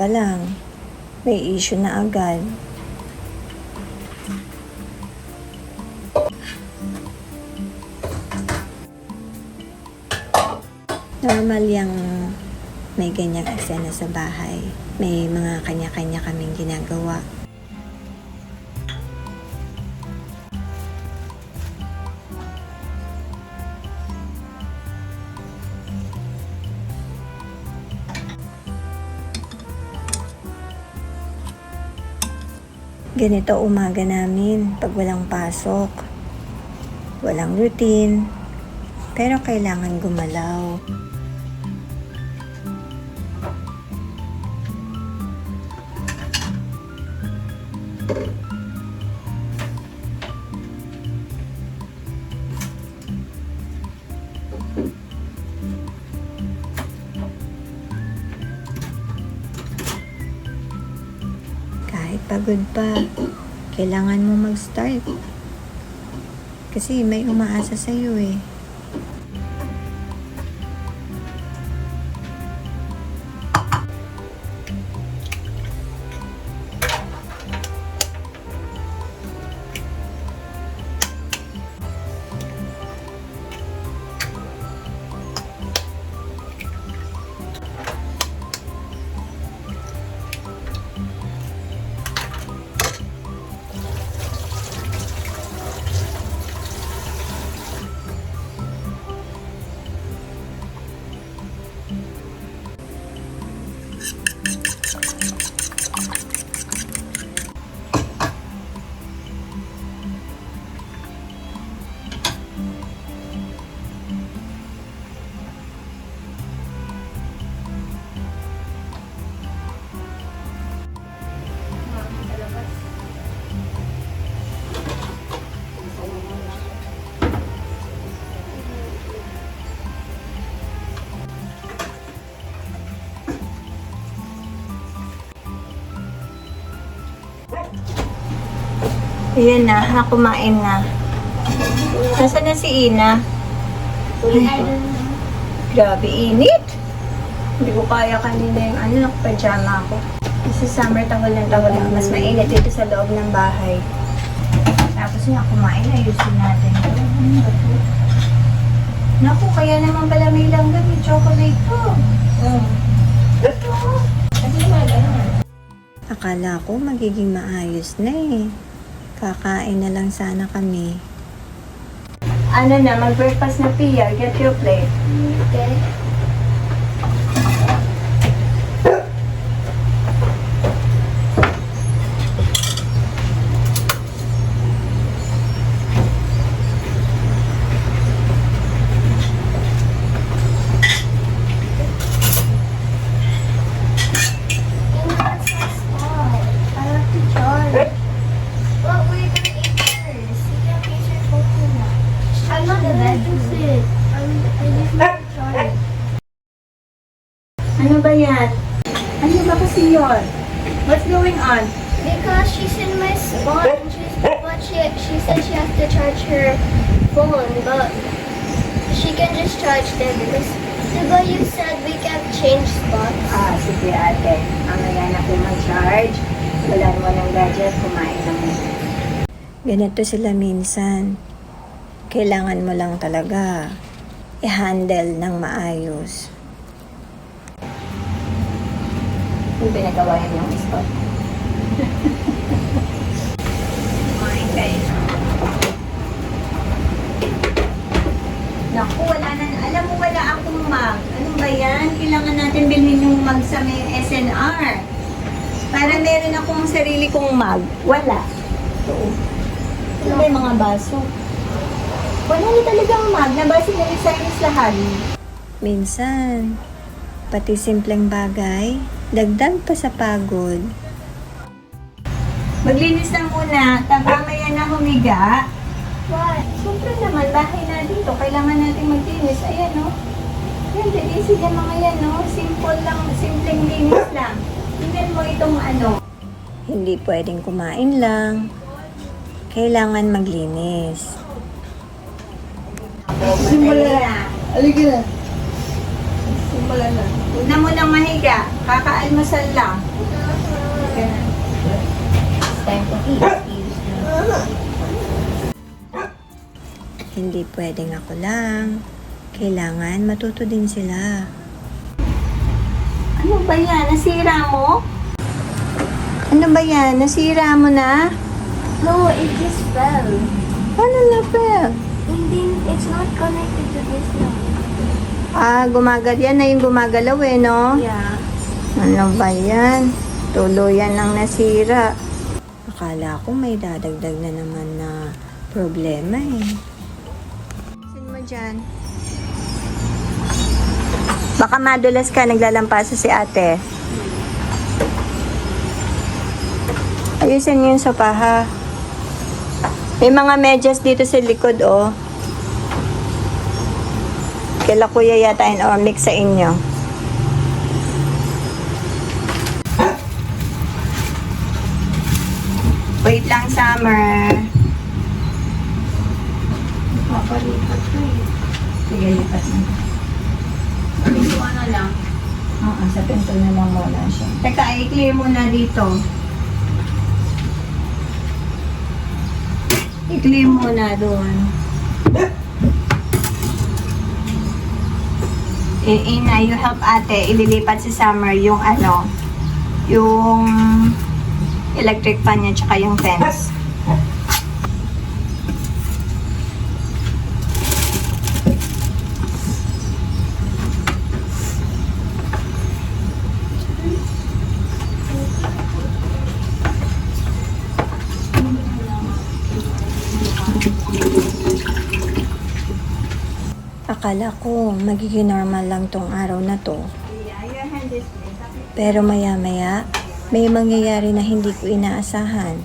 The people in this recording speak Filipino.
pa lang, may issue na agad. Normal yung may ganyang eksena sa bahay. May mga kanya-kanya kaming ginagawa. Ganito umaga namin pag walang pasok. Walang routine, pero kailangan gumalaw. Kahit pagod pa, kailangan mo mag-start. Kasi may umaasa sa'yo eh. Ayan na, kumain na. Nasaan na si Ina? Ay, grabe init. Hindi ko kaya kanina yung nakapajama ako. Kasi summer, tawal ng tawal lang. Mas mainit dito sa loob ng bahay. Tapos nga, kumain, ayusin natin. Naku, kaya naman pala may langgam yung chocolate ko. Akala ko magiging maayos na eh. Kakain na lang sana kami. Ano na, mag-breakfast na Pia. Get your plate. Okay. Ano ba yan? Ano ba kasi yun? What's going on? Because she's in my spot, but she said she has to charge her phone, but she can just charge there because diba you said we can change spots. Sige ate. Mamaya na po mag-charge. Wala mo ng gadget, kumain lang mo. Ganito sila minsan. Kailangan mo lang talaga i-handle ng maayos. Yung pinagawa yung spot. Kumain kayo. Naku, wala na. Alam mo, wala akong mug. Ano ba yan? Kailangan natin bilhin yung mug sa may SNR. Para meron akong sarili kong mug. Wala. Ito. Ano ba yung mga baso? Wala na talagang mug. Nabasa na yung Chinese lahat. Minsan, pati simpleng bagay, dagdag pa sa pagod. Maglinis na muna. Mamaya na humiga. What? Siyempre naman, bahay na dito. Kailangan natin maglinis. Ayan, no? Yan, easy na mga yan, no? Simple lang, simpleng linis lang. Tingnan mo itong ano. Hindi pwedeng kumain lang. Kailangan maglinis. Simula na. Halika na. Simula na. Huwag na mo nang mahiga. Kakaalmasal lang. Time to eat. Hindi pwedeng ako lang. Kailangan matuto din sila. Ano ba yan? Nasira mo? Ano ba yan? Nasira mo na? No, it just fell. Ano na, Pel? And then it's not connected to this now. Yan na yung gumagalaw eh, no? Yeah. Ano ba yan? Tuluyan ng nasira. Akala ko may dadagdag na naman na problema eh. Saan mo dyan? Baka madulas ka, naglalampasa si ate. Ayusin niyo yung sopa, ha? May mga medyas dito sa likod, oh. Kila kuya yata yun, or mix sa inyo. Wait lang, Summer. Papalipat ko eh. Sige, lipat mo. Pinto ano lang? Oo, sa pinto na lang muna siya. Teka, i-clear muna dito. I-clear muna doon. Ina, you help ate. Ililipat si Summer yung ano, yung electric fan niya tsaka yung fence. Akala ko magiging normal lang tong araw na to. Pero maya-maya, may mangyayari na hindi ko inaasahan.